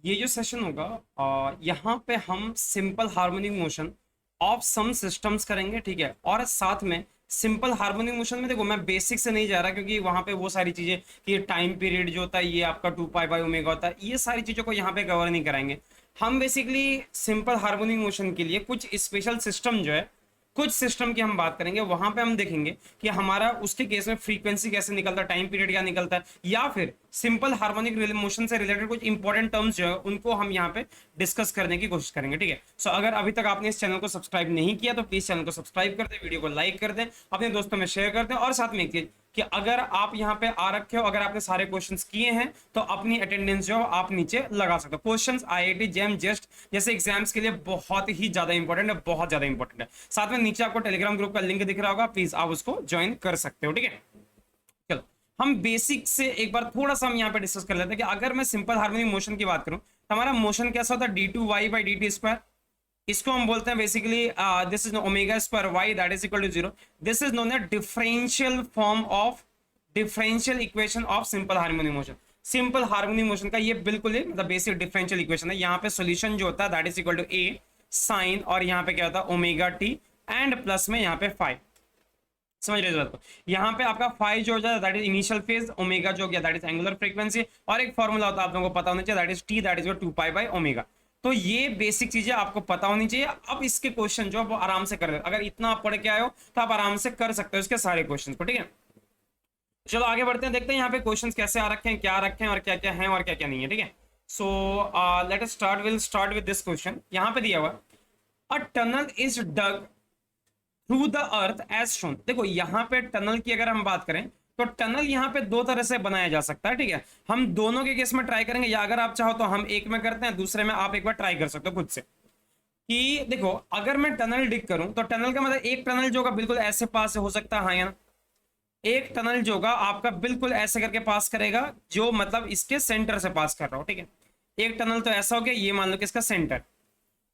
ये जो सेशन होगा यहाँ पे हम simple harmonic motion of some systems करेंगे, ठीक है। और साथ में सिंपल हार्मोनिक मोशन में देखो मैं बेसिक से नहीं जा रहा, क्योंकि वहां पे वो सारी चीजें कि टाइम पीरियड जो होता है ये आपका 2 पाई बाय ओमेगा होता है, ये सारी चीजों को यहाँ पे कवर नहीं कराएंगे। हम बेसिकली सिंपल हार्मोनिक मोशन के लिए कुछ स्पेशल सिस्टम जो है, कुछ सिस्टम की हम बात करेंगे। वहां पे हम देखेंगे कि हमारा उसके केस में फ्रीक्वेंसी कैसे निकलता है, टाइम पीरियड क्या निकलता है, या फिर सिंपल हार्मोनिक मोशन से रिलेटेड कुछ इंपॉर्टेंट टर्म्स जो है उनको हम यहाँ पे डिस्कस करने की कोशिश करेंगे, ठीक है। सो अगर अभी तक आपने इस चैनल को सब्सक्राइब नहीं किया तो प्लीज चैनल को सब्सक्राइब कर दें, वीडियो को लाइक कर दें, अपने दोस्तों में शेयर कर दें। और साथ में एक चीज कि अगर आप यहाँ पे आ रखे हो, अगर आपने सारे क्वेश्चंस किए हैं तो अपनी अटेंडेंस जो आप नीचे लगा सकते हो। क्वेश्चंस आईआईटी जेम जस्ट जैसे एग्जाम्स के लिए बहुत ही ज्यादा इंपॉर्टेंट है, बहुत ज्यादा इंपॉर्टेंट है। साथ में नीचे आपको टेलीग्राम ग्रुप का लिंक दिख रहा होगा, प्लीज आप उसको ज्वाइन कर सकते हो, ठीक है। चलो हम बेसिक से एक बार थोड़ा सा हम यहाँ पे डिस्कस कर लेते हैं कि अगर मैं सिंपल हार्मोनिक मोशन की बात करूं तो हमारा मोशन कैसा होता है, d2y/dt²। इसको हम बोलते हैं basically this is omega square y that is equal to 0। This is known as differential form of differential equation of simple harmonic motion. Simple harmonic motion का ये बिल्कुल ही मतलब बेसिक डिफरेंशियल इक्वेशन है। यहाँ पे सॉल्यूशन जो होता है that is equal to a sine, और यहाँ पे क्या होता है ओमेगा टी एंड प्लस में यहाँ पे फाइव। समझ रहे हो बात को। यहाँ पे आपका फाइव जो हो जाता है that is initial phase, omega जो गया दैट इज एंगुलर फ्रीक्वेंसी, और एक फॉर्मूला होता है आप लोगों को पता होना चाहिए that is T that is 2 pi by omega. तो ये बेसिक चीजें आपको पता होनी चाहिए। अब इसके क्वेश्चन जो वो आराम से कर ले, अगर इतना आप पढ़ के आए हो तो आप आराम से कर सकते हो इसके सारे क्वेश्चन को, ठीक है। चलो आगे बढ़ते हैं, देखते हैं यहाँ पे क्वेश्चंस कैसे आ रखे हैं, क्या रखे हैं और क्या क्या है और क्या क्या नहीं है, ठीक है। So let us start, will start with this question. यहाँ पे दिया हुआ a tunnel is dug through the earth as shown. देखो यहाँ पे टनल की अगर हम बात करें तो टनल यहाँ पे दो तरह से बनाया जा सकता है, ठीक है। हम दोनों के केस में ट्राई करेंगे, या अगर आप चाहो तो हम एक में करते हैं, दूसरे में आप एक बार ट्राई कर सकते हो खुद से। कि देखो अगर मैं टनल डिग करूं तो टनल का मतलब एक टनल जो होगा बिल्कुल ऐसे पास हो सकता है, हाँ या ना। एक टनल जो होगा आपका बिल्कुल ऐसे करके पास करेगा, जो मतलब इसके सेंटर से पास कर रहा हो, ठीक है। एक टनल तो ऐसा हो गया, ये मान लो कि इसका सेंटर।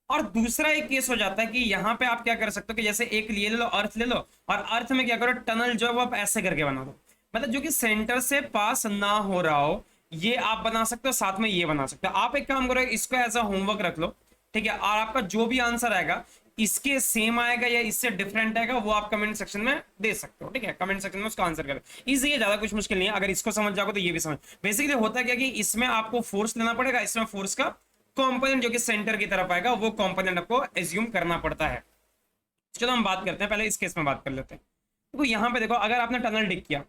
और दूसरा एक केस हो जाता है कि यहाँ पे आप क्या कर सकते हो कि जैसे एक लिए ले लो, अर्थ ले लो, और अर्थ में क्या करो टनल जो है वो आप ऐसे करके बना दो, मतलब जो कि सेंटर से पास ना हो रहा हो, ये आप बना सकते हो, साथ में ये बना सकते हो। आप एक काम करो, इसको एज अ होमवर्क रख लो, ठीक है। और आपका जो भी आंसर आएगा इसके सेम आएगा या इससे डिफरेंट आएगा वो आप कमेंट सेक्शन में दे सकते हो, ठीक है। कमेंट सेक्शन में उसका आंसर करें, इजी है, ज्यादा कुछ मुश्किल नहीं है। अगर इसको समझ जाओगे तो ये भी समझ। बेसिकली होता क्या कि इसमें आपको फोर्स लेना पड़ेगा, इसमें फोर्स का कंपोनेंट जो कि सेंटर की तरफ आएगा वो कंपोनेंट आपको एज्यूम करना पड़ता है। चलो हम बात करते हैं, पहले इस केस में बात कर लेते हैं। देखो यहाँ पे देखो, अगर आपने टनल डिग किया,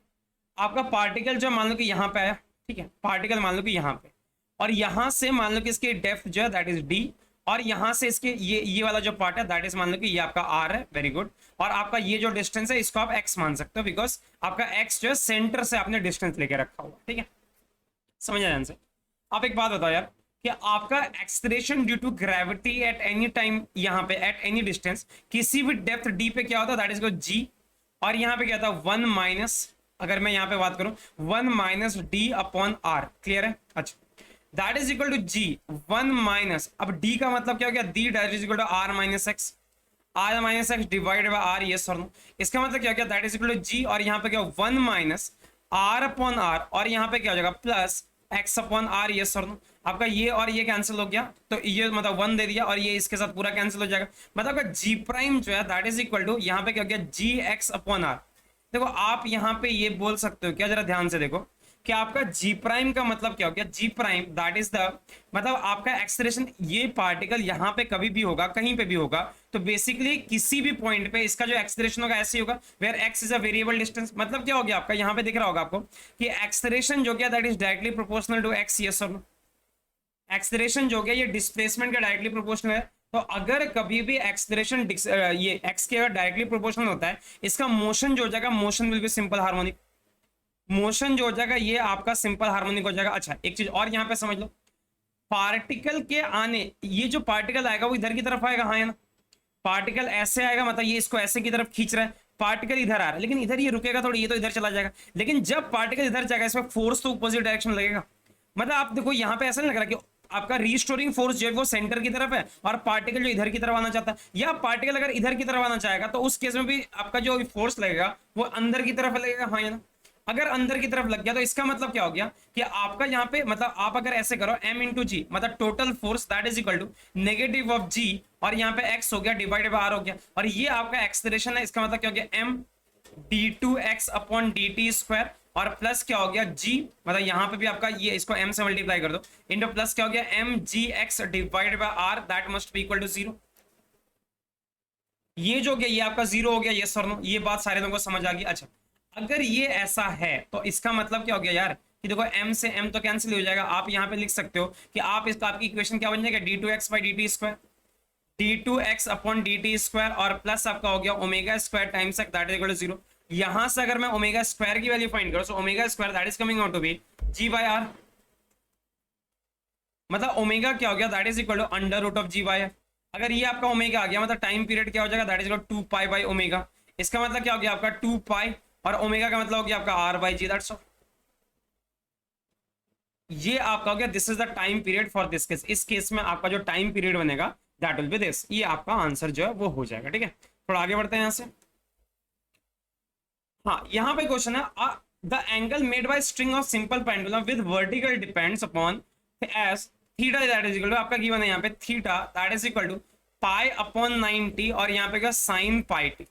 आपका पार्टिकल जो मान लो कि यहाँ पे आया, ठीक है। पार्टिकल मान लो कि यहाँ पे, और यहाँ से मान लो कि इसकी डेप्थ जो है दैट इज डी, और यहाँ से इसके ये वाला जो पार्ट है दैट इज मान लो कि ये आपका आर है, वेरी गुड। और आपका ये जो डिस्टेंस है इसको आप एक्स मान सकते हो, बिकॉज आपका एक्स जो है सेंटर से आपने डिस्टेंस लेके रखा हुआ, ठीक है। समझ आया आंसर। आप एक बात बताओ यार कि आपका acceleration due to gravity at any time, यहाँ पे एट एनी डिस्टेंस किसी भी डेप्थ डी पे क्या होता है दैट इज जी, और यहाँ पे क्या था 1 माइनस, अगर मैं यहाँ पे बात करूं 1 minus D upon R, clear है। अच्छा that is equal to G 1 minus, अब डी का मतलब क्या हो गया, D that is equal to R minus X, R minus X divided by R, yes और नो। इसका मतलब क्या हो गया that is equal to G, और यहाँ पे क्या 1 माइनस आर अपॉन आर, और यहाँ पे क्या हो जाएगा plus X upon R, yes और नो। आपका ये और ये कैंसिल हो गया, तो ये मतलब 1 दे दिया, और ये इसके साथ पूरा कैंसिल हो जाएगा। मतलब आपका जी प्राइम जो है दैट इज इक्वल टू यहाँ पे क्या हो गया जी एक्स अपॉन आर। देखो आप यहाँ पे ये बोल सकते हो क्या, जरा ध्यान से देखो कि आपका जी प्राइम का मतलब क्या हो गया, जी प्राइम दैट इज द मतलब आपका एक्सलेरेशन, ये पार्टिकल यहाँ पे कभी भी होगा, कहीं पे भी होगा, तो बेसिकली किसी भी पॉइंट पे इसका जो एक्सलेरेशन होगा ऐसे होगा, where X is a variable distance. मतलब क्या हो गया आपका यहाँ पे दिख रहा होगा आपको कि एक्सलेरेशन जो क्या that is directly proportional to X, yes और नो। एक्सलेरेशन जो गया ये डिस्प्लेसमेंट के डायरेक्टली प्रोपोर्शनल है। तो अगर कभी भी एक्सलेरेशन ये एक्स के डायरेक्टली प्रोपोर्शनल होता है, इसका मोशन जो हो जाएगा, motion will be simple harmonic. Motion जो हो जाएगा ये आपका सिंपल हार्मोनिक हो जाएगा। अच्छा एक चीज और यहाँ पे समझ लो, पार्टिकल के आने, ये जो पार्टिकल आएगा वो इधर की तरफ आएगा, हाँ या ना। पार्टिकल ऐसे आएगा, मतलब ये इसको ऐसे की तरफ खींच रहा है, पार्टिकल इधर आ रहा है, लेकिन इधर ये रुकेगा थोड़ी, ये तो इधर चला जाएगा। लेकिन जब पार्टिकल इधर जाएगा इसमें फोर्स तो अपोजिट डायरेक्शन लगेगा। मतलब आप देखो यहाँ पे ऐसा नहीं लग रहा कि आपका रीस्टोरिंग फोर्स जो है वो सेंटर की तरफ है और पार्टिकल जो इधर की तरफ आना चाहता है, या पार्टिकल अगर इधर की तरफ आना चाहेगा तो उस केस में भी आपका जो फोर्स लगेगा वो अंदर की तरफ लगेगा, हाँ या ना। अगर अंदर की तरफ लग गया तो इसका मतलब क्या हो गया कि आपका यहाँ पे मतलब आप अगर ऐसे करो m इंटू जी, मतलब total force that is equal to negative of g, और यहाँ पे x हो गया डिवाइडेड बाय r हो गया, और ये आपका एक्सेलरेशन है। इसका मतलब क्या हो गया m d2x upon dt square, और प्लस क्या हो गया g, मतलब यहाँ पे भी आपका ये इसको m से मल्टीप्लाई कर दो, इंटू प्लस क्या हो गया m g x divided by r that must be equal to 0। ये जो हो गया ये आपका 0 हो गया, यस और नो, ये बात सारे लोगों को समझ आ गई। अच्छा, अगर ये ऐसा है तो इसका मतलब क्या हो गया यार कि देखो m से m तो कैंसिल हो जाएगा। आप यहाँ पे लिख सकते हो कि आप इसका आपकी इक्वेशन क्या बन जाएगा, d2x by dt square, d2x upon dt square, और प्लस आपका हो गया omega square times x that is equal to 0। यहां से अगर मैं ओमेगा स्क्वायर की वैल्यू फाइंड करूं, so omega square that is coming out to be g by r, मतलब ओमेगा क्या हो गया that is equal to under root of g by r। अगर ये आपका ओमेगा आ गया मतलब टाइम पीरियड क्या हो जाएगा, that is equal to 2 pi by omega. इसका मतलब क्या हो गया आपका 2 पाई, और ओमेगा का मतलब हो गया आपका r by G, that's all. ये आपका हो गया this is the time period for this case. इस केस में आपका जो टाइम पीरियड बनेगा दैट विल बी दिस। ये आपका आंसर जो है वो हो जाएगा। ठीक है, थोड़ा आगे बढ़ते हैं यहाँ से। हाँ, यहाँ पे क्वेश्चन है the angle made by string of simple pendulum with vertical depends upon as theta that is equal to, आपका गिवन है यहाँ पे theta that is equal to pi upon 90, और यहाँ पे क्या साइन पाई टी।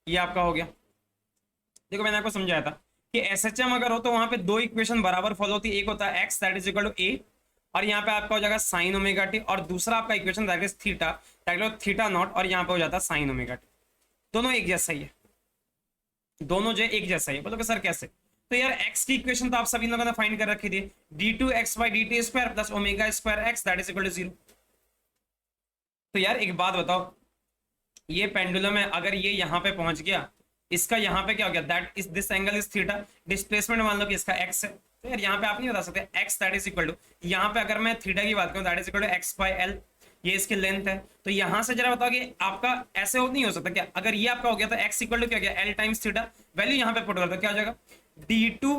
ये आपका हो गया। देखो मैंने आपको समझाया था कि एसएचएम अगर हो तो वहां पे दो इक्वेशन बराबर फॉलो होती है, एक होता है X that is equal to A, और यहाँ पे आपका हो जाएगा साइन ओमेगा टी, और दूसरा आपका equation that is theta that is theta theta, और यहाँ पे हो जाता है साइन ओमेगा टी। दोनों एक जैसा ही है, दोनों जो एक जैसा ही है। बोलो कि सर कैसे? तो यार एक्स की इक्वेशन तो आप सभी लोगों ने फाइंड कर रखी थी, d2x by dt square plus omega square X that is equal to 0। तो यार एक बात बताओ, ये पेंडुलम है, अगर ये यहाँ पे पहुंच गया, इसका यहाँ पे क्या हो गया that is this angle is theta, displacement मान लो कि इसका एक्स है, तो यार यहाँ पे आप नहीं बता सकते X that is equal to, यहाँ पे अगर मैं थीटा की बात करूँ that is equal to X by L, ये इसकी लेंथ है। तो यहाँ से जरा बताओ कि आपका ऐसे हो नहीं हो सकता क्या? अगर ये आपका हो गया तो एक्स इक्वल टू क्या हो गया एल टाइम्स थीटा, वैल्यू यहाँ पे पुट कर दो, क्या हो जाएगा d2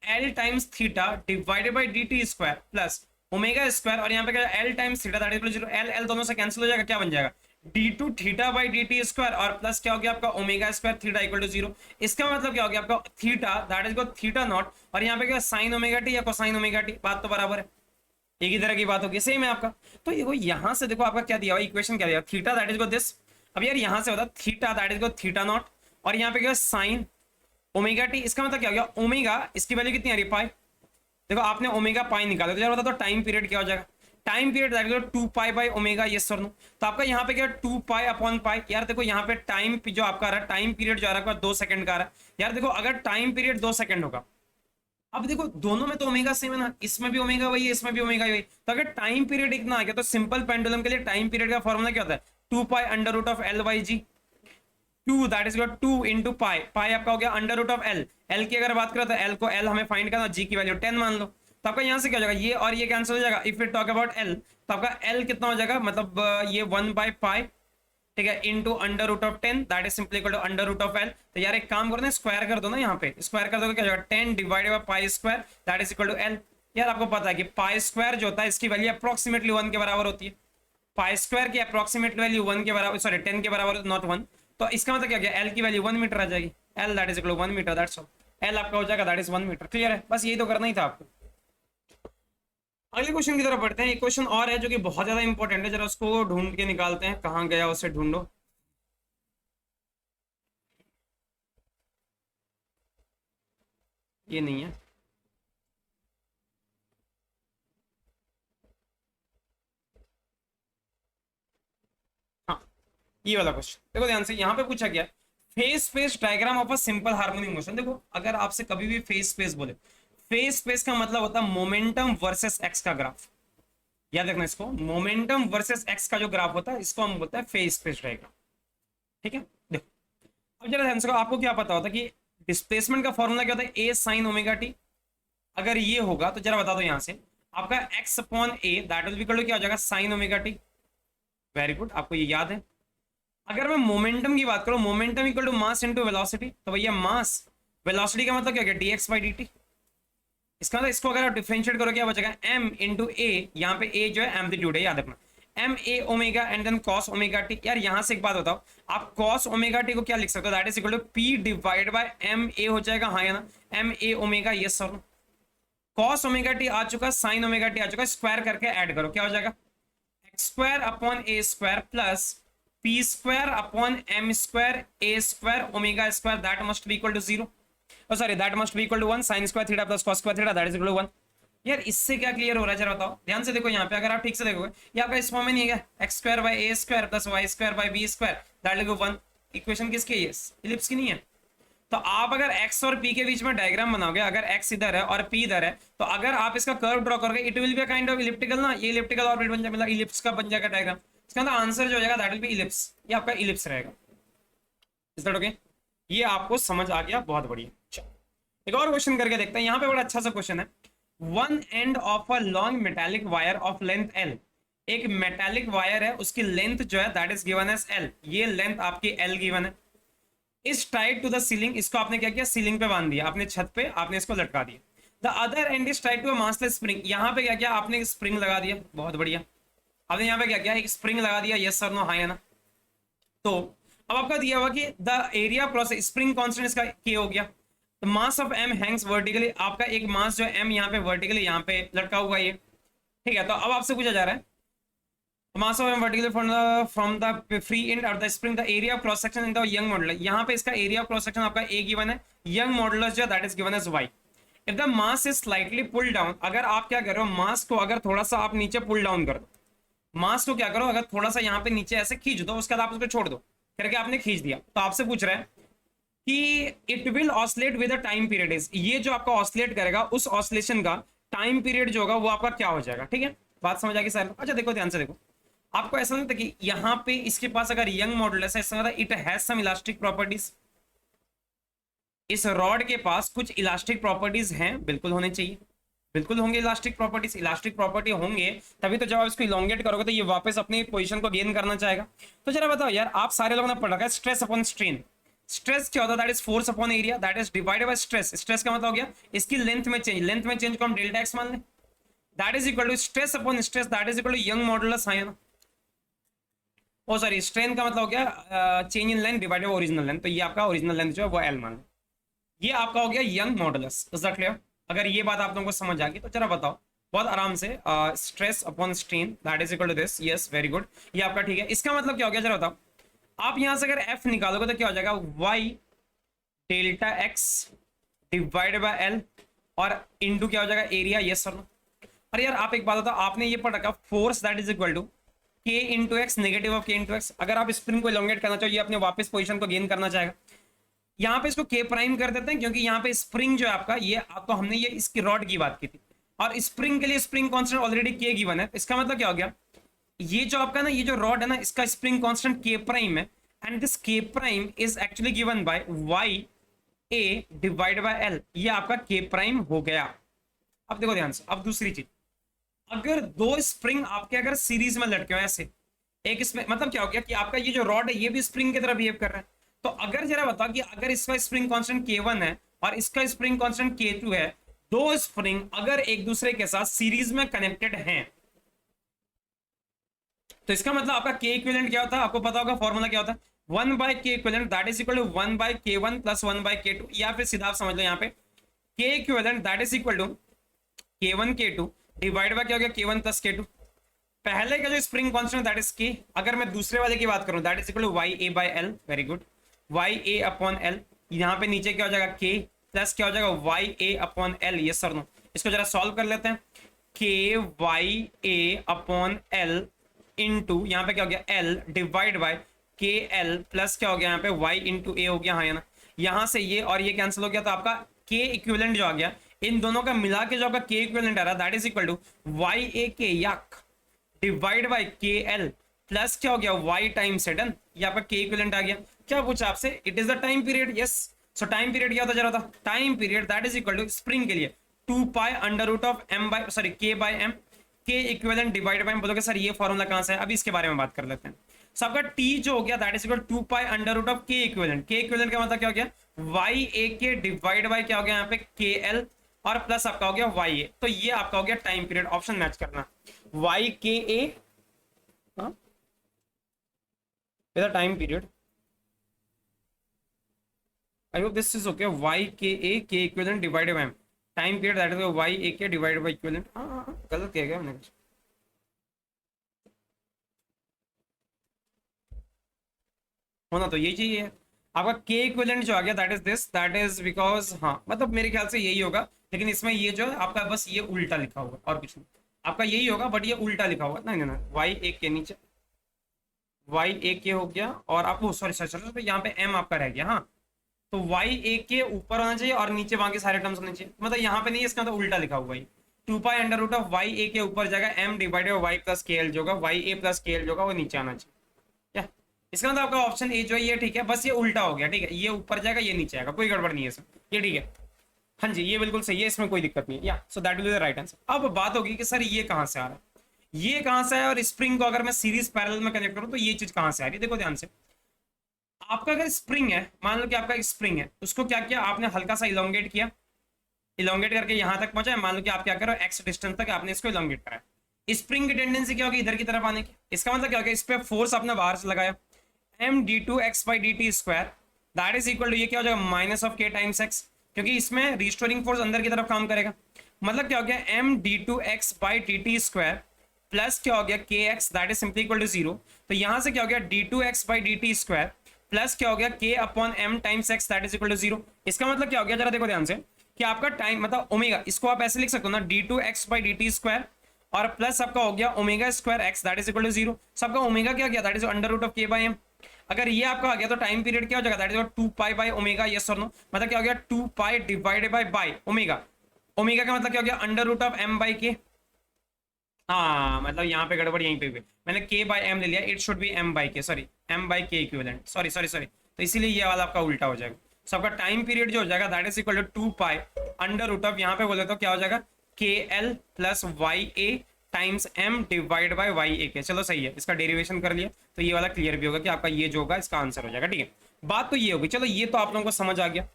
L times theta divided by dt square plus omega square, और यहाँ पे क्या L times theta that is equal to 0, L L दोनों से कैंसिल हो जाएगा, क्या बन जाएगा d2 theta by dt square, और प्लस क्या हो गया आपका omega square theta equal to 0। इसका मतलब क्या हो गया आपका theta that is equal to theta, और यहाँ पे क्या साइन ओमेगा टी या कोसाइन ओमेगा टी, बात तो बराबर है, एक ही तरह की बात होगी, सेम है आपका। तो देखो यहाँ से देखो आपका क्या दिया हुआ इक्वेशन, क्या दिया theta that is equal this. अब यार यहाँ से होता theta that is equal to theta, और यहाँ पे क्या साइन ओमेगा टी, इसका मतलब क्या हो गया ओमेगा, इसकी वैल्यू कितनी आ रही है पाई। देखो आपने ओमेगा पाई निकाला, तो यार बता दो टाइम पीरियड क्या हो जाएगा, time period that is 2 pi by omega, yes और नो। तो आपका यहाँ पे क्या 2 पाई अपॉन पाई, यार देखो यहाँ पे टाइम जो आपका आ रहा है, टाइम पीरियड जो आ रहा है 2 सेकंड का आ रहा है। यार देखो अगर टाइम पीरियड 2 सेकंड होगा, अब देखो दोनों में तो ओमेगा सेम है ना, इसमें भी ओमेगा वही है, इसमें भी ओमेगा वही, तो अगर टाइम पीरियड इतना आ गया तो सिंपल पेंडुलम के लिए टाइम पीरियड का फॉर्मूला क्या होता है 2 pi under root of L by G, 2 that is 2 into pi, pi आपका हो गया under root of L, L की अगर बात करें तो एल को एल हमें फाइंड करना, जी की वैल्यू 10 मान लो, तो आपका यहाँ से क्या हो जाएगा ये और ये कैंसिल हो जाएगा। If you talk about L तो आपका एल कितना हो जाएगा, मतलब ये 1 बाई पाई, ठीक है, into under root of 10 that is simply equal to under root of L. तो यार एक काम करो ना, स्क्वायर कर दो ना, यहाँ पे स्क्वायर कर दो क्या हो जाएगा 10 divided by pi square that is equal to L. यार आपको पता है कि पाई स्क्वायर जो होता है इसकी वैल्यू अप्रोक्सीमेटली 1 के बराबर होती है, पाई स्क्वायर की अप्रोक्सीमेट वैल्यू 1 के बराबर, सॉरी 10 के बराबर, नॉट 1। तो इसका मतलब क्या गया एल की वैल्यू 1 मीटर आ जाएगी, L that is equal to 1 metre, that's all. L आपका हो जाएगा दैट इज 1 मीटर। क्लियर है? बस यही तो करना ही था आपको। अगले क्वेश्चन की तरफ बढ़ते हैं। एक क्वेश्चन और है जो कि बहुत ज्यादा इंपॉर्टेंट है, जरा उसको ढूंढ के निकालते हैं, कहाँ गया उसे ढूंढो। ये नहीं है, हाँ ये वाला क्वेश्चन देखो ध्यान से, यहाँ पे पूछा गया phase space diagram of a simple harmonic motion. देखो अगर आपसे कभी भी फेज स्पेस बोले, फेज स्पेस का मतलब होता है मोमेंटम वर्सेस एक्स का ग्राफ, याद रखना इसको, मोमेंटम वर्सेस एक्स का जो ग्राफ होता है इसको हम बोलते हैं फेज स्पेस डायग्राम। ठीक है, देखो अब जरा ध्यान से, आपको क्या पता होता है कि डिस्प्लेसमेंट का फॉर्मूला क्या होता है ए साइन ओमेगा टी। अगर ये होगा तो जरा बता दो यहाँ से, आपका X upon A that will equal to क्या हो जाएगा sine omega T. Very good, आपको ये याद है। अगर मैं मोमेंटम की बात करूं, momentum equal to mass into velocity, तो भैया मास वेलोसिटी का मतलब क्या है dx बाई dt। इसका मतलब इसको अगर आप डिफरेंशिएट करो क्या बचेगा m इंटू ए, यहाँ पे a जो है एम्पलीट्यूड है, याद रखना M A omega and then cos omega T. यार यहां से एक बात बताओ, आप कॉस ओमेगा टी को क्या लिख सकते हो, that is equal to P divide by M A हो जाएगा, हाँ या ना, M A omega, yes sir. Cos omega T आ चुका, साइन ओमेगा टी आ चुका, स्क्वायर करके ऐड करो, क्या हो जाएगा, X square upon A square plus P square upon M square A square omega square, that must be equal to 0, sorry that must be equal to 1, sine square theta plus cos square theta, that is equal to 1। यार इससे क्या clear हो रहा है जरा बताओ, ध्यान से देखो यहाँ पे, अगर आप ठीक से देखोगे ये आपका इस फॉर्म में नहीं है क्या, X square by A square plus Y square by B square, that is 1। Equation किसकी है, इलिप्स की नहीं है। तो आप अगर x और p के बीच में डायग्राम बनाओगे, अगर x इधर है और p इधर है, तो अगर आप इसका कर्व ड्रॉ करोगे, it will be a kind of elliptical ना, ये इलिप्टिकल ऑर्बिट बन जाएगा, मतलब इलिप्स का बन जाएगा डायग्राम। इसका मतलब आंसर जो हो जाएगा दैट विल बी इलिप्स, ये आपका इलिप्स रहेगा। इज दैट ओके, ये आपको समझ आ गया, बहुत बढ़िया। चलो एक और क्वेश्चन करके देखते हैं, यहाँ पे बड़ा अच्छा सा क्वेश्चन है। One end of a long metallic wire of length l, एक मेटालिक वायर है, उसकी लेंथ जो है that is given as l, ये लेंथ आपकी l गिवन है, इस टाइड टू द सीलिंग, इसको आपने क्या किया, सीलिंग पे बांध दिया, अपने छत पे आपने इसको लटका दिया। The other end is tied to a massless spring, यहाँ पे क्या किया आपने, स्प्रिंग लगा दिया, बहुत बढ़िया। आपने यहाँ पे क्या किया, एक स्प्रिंग लगा दिया, यस सर नो, हाँ या ना। तो अब आपका दिया हुआ कि the area process spring constant इसका के हो गया, तो mass of M hangs vertically, आपका एक मास जो है एम यहाँ पे वर्टिकली यहाँ पे लटका हुआ ये, ठीक है। तो अब आपसे पूछा जा रहा है mass of m vertically from the free end or the spring, the area of cross section in the young modulus, यहाँ पे इसका area of cross section आपका a given है, young modulus जो that is given as y। if the mass is slightly pulled down, अगर आप क्या करो, मास को अगर थोड़ा सा आप नीचे पुल डाउन कर दो, मास को क्या करो, अगर थोड़ा सा यहाँ पे नीचे ऐसे खींच दो, उसके बाद आप उसको छोड़ दो, करके आपने खींच दिया, तो आपसे पूछ रहा है कि it will oscillate with a time period is, ये जो आपका ऑसिलेट करेगा, उस ऑसिलेशन का टाइम पीरियड जो होगा वो आपका क्या हो जाएगा, ठीक है। बात समझ आ गई सर। अच्छा देखो ध्यान से देखो, आपको ऐसा नहीं था कि यहाँ पे इसके पास अगर यंग मॉडुलस है, इसका मतलब it has some elastic properties, इस रॉड के पास कुछ इलास्टिक प्रॉपर्टीज हैं, बिल्कुल होने चाहिए, बिल्कुल होंगे इलास्टिक प्रॉपर्टीज, इलास्टिक प्रॉपर्टी होंगे तभी तो जब आप इसको इलोंगेट करोगे तो ये वापस अपनी पोजीशन को गेन करना चाहेगा। तो जरा बताओ यार, आप सारे लोगों ने पढ़ रखा है स्ट्रेस अपॉन स्ट्रेन, स्ट्रेस क्या होता है, that is force upon area, that is divided by stress, stress का मतलब हो गया इसकी लेंथ में चेंज, लेंथ में चेंज को हम डेल्टा एक्स मान लें, that is equal to stress upon stress, that is equal to Young modulus, है ना। ओ सॉरी, स्ट्रेन का मतलब हो गया change in length divided by original length, तो ये आपका ओरिजिनल लेंथ जो है वो एल मान लो, ये आपका हो गया young modulus. Is that clear? अगर ये बात आप लोगों को समझ आ गई तो जरा बताओ बहुत आराम से, stress upon strain that is equal to this, yes very good, ये आपका ठीक है। इसका मतलब क्या हो गया जरा बताओ, आप यहां से अगर एफ निकालोगे तो क्या हो जाएगा, Y delta X divide by L और इंटू क्या हो जाएगा एरिया, यस सर नो। और यार आप एक बात बताओ, आपने ये पढ़ रखा force that is equal to K into X negative of K into X, अगर आप स्प्रिंग को इलोंगेट करना चाहिए, अपने वापस पोजीशन को गेन करना चाहेगा, यहाँ पे इसको के प्राइम कर देते हैं, क्योंकि यहाँ पे स्प्रिंग जो है आपका, ये तो हमने ये इसकी रॉड की बात की थी, और स्प्रिंग के लिए स्प्रिंग कांस्टेंट ऑलरेडी के गिवन है, इसका मतलब क्या हो गया, ये जो आपका ना ये जो रॉड है ना, इसका स्प्रिंग कांस्टेंट के प्राइम है, and this K prime is actually given by Y A divide by L, ये आपका के प्राइम हो गया। अब देखो ध्यान से, अब दूसरी चीज, अगर दो स्प्रिंग आपके अगर सीरीज में लटके हो ऐसे, एक इसमें मतलब क्या हो गया कि आपका ये जो रॉड है ये भी स्प्रिंग की तरह बिहेव कर रहा है, तो अगर जरा बताओ कि अगर इसका स्प्रिंग कांस्टेंट K1 है और इसका स्प्रिंग कांस्टेंट K2 है, दो स्प्रिंग अगर एक दूसरे के साथ सीरीज में कनेक्टेड हैं, तो इसका मतलब आपका K इक्विवेलेंट क्या होता है, आपको पता होगा फॉर्मूला क्या होता है, 1 by K equivalent that is equal to 1 by K1 plus 1 by K2, या फिर सीधा आप समझ लो यहाँ पे K equivalent that is equal to K1 K2 divide by क्या हो गया K1 प्लस K2, पहले का जो spring constant that is K, अगर मैं दूसरे वाले की बात करूं that is equal to Y A by L, very good, Y A upon L, यहाँ पे नीचे क्या हो जाएगा K प्लस क्या हो जाएगा वाई ए अपॉन एल, ये सर नो। इसको जरा सॉल्व कर लेते हैं, के Y A upon L into यहाँ पे क्या हो गया L divide by K L plus क्या हो गया यहाँ पे वाई इंटू ए हो गया, हाँ या ना। यहाँ से ये और ये कैंसिल हो गया, तो आपका के इक्विवेलेंट जो आ गया, इन दोनों का मिला के जो आपका के इक्विवेलेंट आ रहा है that is equal to Y A K याक divide by K L plus क्या हो गया वाई टाइम से, डन, ये आपका के इक्विवेलेंट आ गया। क्या पूछा आपसे, it is the time period, yes. So time period क्या होता जा रहा था, time period that is equal to spring K लिए 2 pi under root of M by sorry K by M, K equivalent divide by, बोलोगे sir ये formula कहां से है, अभी इसके बारे में बात कर लेते हैं। सो आपका टी जो हो गया that is equal 2 pi under root of K equivalent, K equivalent का मतलब क्या हो गया वाई ए के डिवाइड बाय क्या हो गया यहाँ पे के एल और प्लस आपका हो गया वाई ए, तो ये आपका हो गया टाइम पीरियड, ऑप्शन मैच करना, वाई के ए हाँ with time period. I hope this is okay. Y K A K equivalent divided by time period that is Y A K divided by equivalent. हाँ गलत किया गया मैंने कुछ। होना तो यही चाहिए आपका के इक्विवेलेंट जो आ गया that is this, that is because हाँ मतलब मेरे ख्याल से यही होगा, लेकिन इसमें ये जो है आपका बस ये उल्टा लिखा होगा और कुछ नहीं। आपका यही होगा बट ये उल्टा लिखा होगा। नहीं नहीं नहीं, वाई एक के नीचे वाई ए के हो गया और आपको सॉरी सॉरी सॉरी तो यहाँ पे एम आपका रह गया। हाँ तो वाई ए के ऊपर होना चाहिए और नीचे बाकी सारे टर्म्स होने चाहिए, मतलब यहाँ पे नहीं है, इसका मतलब उल्टा लिखा हुआ है। 2 pi under root of Y A के ऊपर जाएगा M divided Y plus K L जो होगा, Y A plus K L जो होगा वो नीचे आना चाहिए। क्या इसका मतलब आपका ऑप्शन ए जो है ये ठीक है, बस ये उल्टा हो गया। ठीक है ये ऊपर जाएगा ये नीचे आएगा, कोई गड़बड़ नहीं है इसमें, ये ठीक है। हाँ जी ये बिल्कुल सही है, इसमें कोई दिक्कत नहीं है। या so that will be the right answer. अब बात होगी कि सर ये कहाँ से आ रहा है, ये कहाँ से है, और स्प्रिंग को अगर मैं सीरीज पैरेलल में कनेक्ट करूँ तो ये चीज कहाँ से आ रही है। देखो ध्यान से, आपका अगर स्प्रिंग है, मान लो कि आपका एक स्प्रिंग है, उसको क्या किया आपने, हल्का सा इलोंगेट किया, इलोंगेट करके यहां तक पहुंचा है। मान लो कि आप क्या करो एक्स डिस्टेंस तक आपने इसको इलोंगेट करा है। स्प्रिंग की टेंडेंसी क्या होगी, इधर की तरफ आने की। इसका मतलब क्या होगा, इस पे फोर्स आपने बाहर से लगाया, M D two X by D T square that is equal to ये क्या हो जाएगा minus of K times X, क्योंकि इसमें रिस्टोरिंग फोर्स अंदर की तरफ काम करेगा। मतलब क्या हो गया M D two X by D T square plus क्या हो गया K X that is simply equal to 0। तो यहां से क्या हो गया D two X by D T square plus क्या हो गया K upon M times X that is equal to 0। इसका मतलब क्या हो गया, जरा देखो ध्यान से कि आपका टाइम मतलब ओमेगा, इसको आप ऐसे लिख सकते हो ना D two X by D T square और प्लस आपका हो गया omega square X that is equal to 0। सबका ओमेगा क्या गया that is under root of K by M. अगर ये आपका आ गया तो टाइम पीरियड क्या हो जाएगा that is 2 pi by omega, yes और नो। मतलब क्या हो गया 2 pi divided by omega. Omega का मतलब क्या हो गया under root of M by K. हाँ मतलब यहाँ पे गड़बड़ यहीं पे हुई, मैंने के बाई एम ले लिया, it should be M by K, sorry M by K equivalent, sorry sorry sorry. तो इसीलिए ये वाला आपका उल्टा हो जाएगा। सो आपका टाइम पीरियड जो हो जाएगा that is equal to 2 pi under root of, यहाँ पे बोले तो क्या हो जाएगा K L plus Y A times M divide by Y A K. चलो सही है, इसका डेरिवेशन कर लिया तो ये वाला क्लियर भी होगा कि आपका ये जो होगा इसका आंसर हो जाएगा। ठीक है बात तो ये होगी, चलो ये तो आप लोगों को समझ आ गया।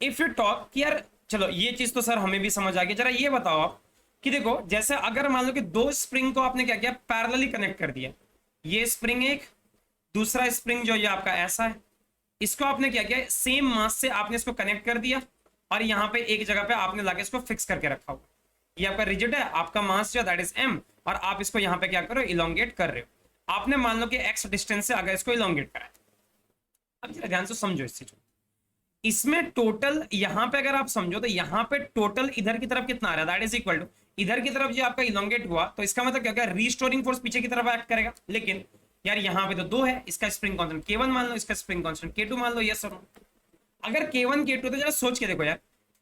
इफ यू टॉक कि यार चलो ये चीज तो सर हमें भी समझ आ गया, जरा ये बताओ आप कि देखो जैसे अगर मान लो कि दो स्प्रिंग को आपने क्या किया पैरेलली कनेक्ट कर दिया, ये स्प्रिंग एक, दूसरा स्प्रिंग जो ये आपका ऐसा है, इसको आपने क्या किया सेम मास से आपने इसको कनेक्ट कर दिया और यहाँ पे एक जगह पे आपने लाके इसको फिक्स करके रखा हुआ। ये आपका रिजिड है, आपका मास जो दैट इज एम, और आप इसको यहाँ पे क्या करो इलोंगेट कर रहे हो। आपने मान लो कि एक्स डिस्टेंस से अगर इसको इलोंगेट करा, अब जरा ध्यान से समझो इस चीज को। इसमें टोटल यहाँ पे अगर आप समझो तो यहाँ पे टोटल इधर की तरफ कितना आ रहा है दैट इज इक्वल टू इधर की तरफ जो आपका इलोंगेट हुआ, तो इसका मतलब क्या होगा रीस्टोरिंग फोर्स पीछे की तरफ एक्ट करेगा। लेकिन यार यहाँ पे तो दो है, इसका स्प्रिंग कांस्टेंट K1 मान लो, इसका स्प्रिंग कांस्टेंट K2 मान लो, यस सर। अगर K1 K2 तो जरा सोच के देखो यार,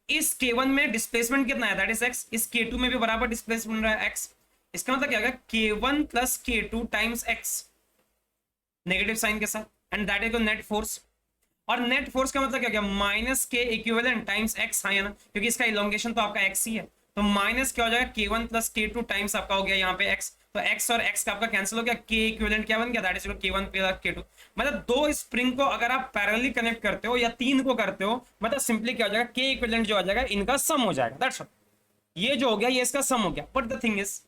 इस K1 में डिस्प्लेसमेंट कितना है दैट इज x, इस K2 में भी बराबर डिस्प्लेसमेंट रहा है x। इसका मतलब क्या होगा K1 plus K2 times x negative sign के साथ, and that is net force. और नेट फोर्स का मतलब क्या गया माइनस के इक्विवेलेंट टाइम्स एक्स, हाँ ना, क्योंकि इसका इलोंगेशन तो आपका एक्स ही है, तो माइनस क्या हो जाएगा K1 प्लस K2 टाइम्स आपका हो गया यहाँ पे x। तो x और x का आपका कैंसिल हो गया, के इक्विवेलेंट क्या बन गया that is K1 plus K2। मतलब दो स्प्रिंग को अगर आप पैरेलली कनेक्ट करते हो या तीन को करते हो, मतलब सिंपली क्या हो जाएगा के इक्विवेलेंट जो आ जाएगा इनका सम हो जाएगा, दैट्स ऑल। ये जो हो गया ये इसका सम हो गया। But the thing is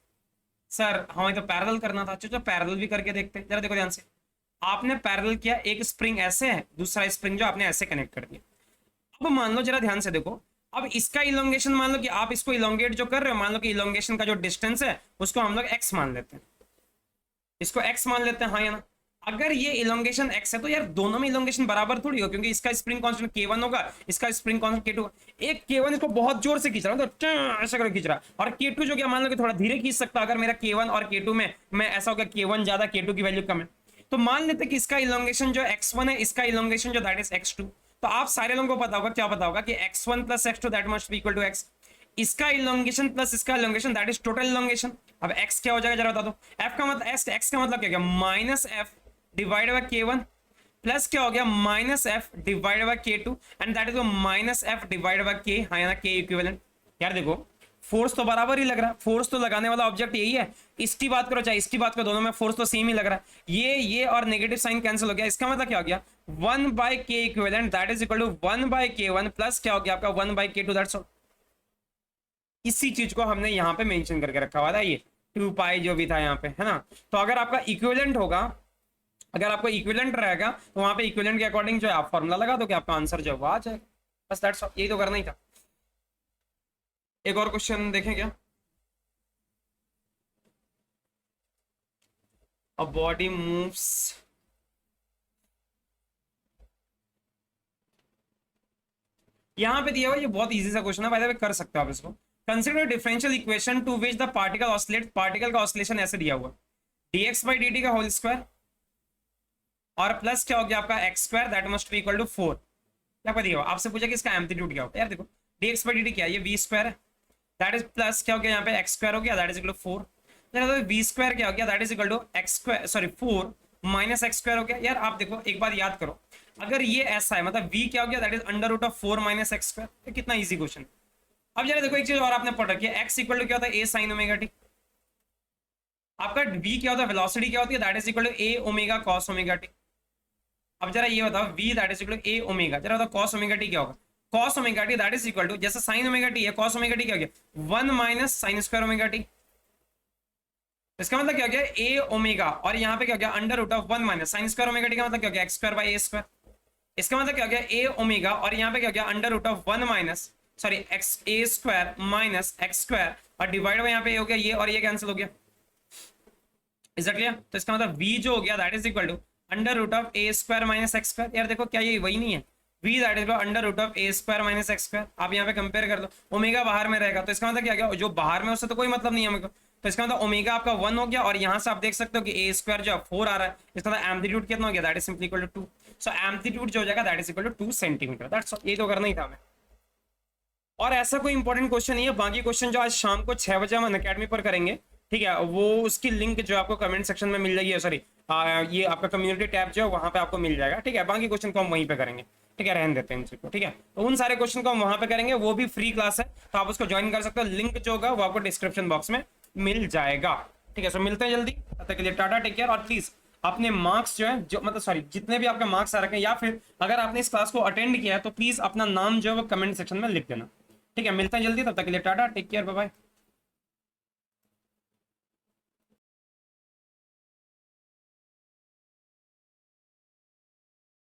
sir हमें तो पैरेलल करना था, चलो पैरेलल भी करके देखते हैं। जरा देखो ध्यान से, आपने पैरेलल किया, एक स्प्रिंग ऐसे है, दूसरा स्प्रिंग जो आपने ऐसे कनेक्ट कर दिया। अब मान लो जरा ध्यान से देखो, अब इसका इलोंगेशन मान लो कि आप इसको इलोंगेट जो कर रहे हो, मान लो कि इलोंगेशन का जो डिस्टेंस है उसको हम लोग x मान लेते हैं, इसको x मान लेते हैं, हाँ या ना। अगर ये इलोंगेशन x है तो यार दोनों में इलोंगेशन बराबर थोड़ी हो, क्योंकि इसका स्प्रिंग कांस्टेंट K1 होगा, इसका स्प्रिंग कांस्टेंट K2 होगा। एक K1 इसको बहुत जोर से खींच रहा हूं तो ऐसा करके खींच रहा, और K2 जो क्या मान लो कि थोड़ा धीरे खींच सकता। अगर मेरा K1 और K2 में मैं ऐसा होगा K1 ज्यादा K2 की वैल्यू कम है, तो मान लेते कि इसका इलोंगेशन जो x1 है, इसका इलोंगेशन जो दैट इज x2। तो आप सारे लोगों को पता होगा, क्या पता होगा कि x1 plus x2 that must be equal to x। इसका इलोंगेशन प्लस इसका elongation that is total elongation. अब x क्या हो जाएगा जरा बता दो। f का मतलब x का मतलब क्या गया minus f divide by K1 plus क्या हो गया minus f divide by K2, and that is minus f divide by K, हाँ ना, K इक्विवेलेंट। यार देखो फोर्स तो बराबर ही लग रहा है, फोर्स तो लगाने वाला ऑब्जेक्ट यही है, इसकी बात करो चाहे इसकी बात करो, दोनों में फोर्स तो सेम ही लग रहा है। ये और नेगेटिव साइन कैंसिल हो गया। इसका मतलब क्या हो गया 1 by K equivalent that is equal to 1 by K1 plus क्या हो गया आपका 1 बाय K2 दैट्स ऑल। इसी चीज को हमने यहाँ पे मेंशन करके रखा हुआ था, ये 2 पाई जो भी था यहाँ पे, है ना। तो अगर आपका इक्विवेलेंट होगा, अगर आपको इक्विवेलेंट रहेगा तो वहां पे इक्विवेलेंट के अकॉर्डिंग जो है आप फॉर्मूला लगा दो कि आपका आंसर जो है वो आ जाएगा। बस दैट्स ऑल, यही तो करना ही था। एक और क्वेश्चन देखें क्या। अ बॉडी मूव्स, यहाँ पे दिया हुआ ये बहुत इजी सा क्वेश्चन है, बाय द वे कर सकते हो आप इसको। Consider differential equation to which the particle oscillate, particle का ऑसिलेशन ऐसे दिया हुआ dx by dt का होल स्क्वायर और प्लस क्या हो गया आपका X square that must be equal to 4। क्या पता दिया हुआ, आपसे पूछा कि इसका एम्पलीट्यूड क्या होता है। यार देखो dx by dt क्या है, ये v स्क्वायर है, दैट इज प्लस क्या हो गया यहाँ पे एक्स स्क्वायर हो गया that is equal to 4। V square क्या हो गया that is equal to X square, sorry 4 minus X square हो गया। यार आप देखो एक बात याद करो, अगर ये ऐसा है मतलब v क्या हो गया that is under root of 4 minus X square. कितना इजी क्वेश्चन। अब जरा देखो एक चीज और आपने पढ़ रखी है, x इक्वल टू क्या होता है a sin ओमेगा t। आपका v क्या होता है, वेलोसिटी क्या होती है, that is equal to a omega cos omega t। अब जरा ये बताओ v that is equal to a omega, जरा बताओ cos ओमेगा t क्या होगा। cos omega t that is equal to, जैसे sin ओमेगा t है cos ओमेगा t क्या हो गया 1 minus sin square omega t। इसका मतलब क्या हो गया a ओमेगा और यहाँ पे क्या हो गया under root of 1 minus sin square omega t का मतलब क्या हो गया x square by a square. इसका मतलब क्या हो गया a ओमेगा और यहाँ पे क्या हो गया under root of 1 minus sorry X A square minus X square और डिवाइड बाय यहाँ पे हो गया ये और ये कैंसिल हो गया। Is that clear. तो इसका मतलब v जो हो गया that is equal to under root of A square minus X square. यार देखो क्या ये वही नहीं है, v that is under root of A square minus X square. आप यहाँ पे कंपेयर कर लो, ओमेगा बाहर में रहेगा तो इसका मतलब क्या गया, जो बाहर में उससे तो कोई मतलब नहीं है मेरे को, तो इसका मतलब ओमेगा आपका 1 हो गया और यहाँ से आप देख सकते हो कि ए स्क्वायर जो 4 आ रहा है, इसका मतलब एम्पलीट्यूड कितना हो गया that is simply equal to 2। So amplitude जो हो जाएगा that is equal to 2 centimetre. That's all, ये तो करना ही था हमें। और ऐसा कोई इंपॉर्टेंट क्वेश्चन नहीं है, बाकी क्वेश्चन जो आज शाम को 6 बजे हम अनअकैडमी पर करेंगे, ठीक है, वो उसकी लिंक जो आपको कमेंट सेक्शन में मिल जाएगी, सॉरी ये आपका कम्युनिटी टैब जो है वहां पे आपको मिल जाएगा, ठीक है। बाकी क्वेश्चन को हम वहीं पे करेंगे, ठीक है, रहने देते हैं इनको, ठीक है। तो उन सारे क्वेश्चन को हम वहां पे करेंगे, वो भी फ्री क्लास है तो आप उसको ज्वाइन कर सकते हो, लिंक जो होगा वो आपको डिस्क्रिप्शन बॉक्स में मिल जाएगा, ठीक है। सो मिलते हैं जल्दी, तब तक के लिए टाटा, टेक केयर। और प्लीज अपने मार्क्स जो है, जो मतलब सॉरी जितने भी आपके मार्क्स आ रखे हैं या फिर अगर आपने इस क्लास को अटेंड किया है तो प्लीज अपना नाम जो है वो कमेंट सेक्शन में लिख देना, ठीक है। मिलते हैं जल्दी, तब तक के लिए tata, take care, bye bye.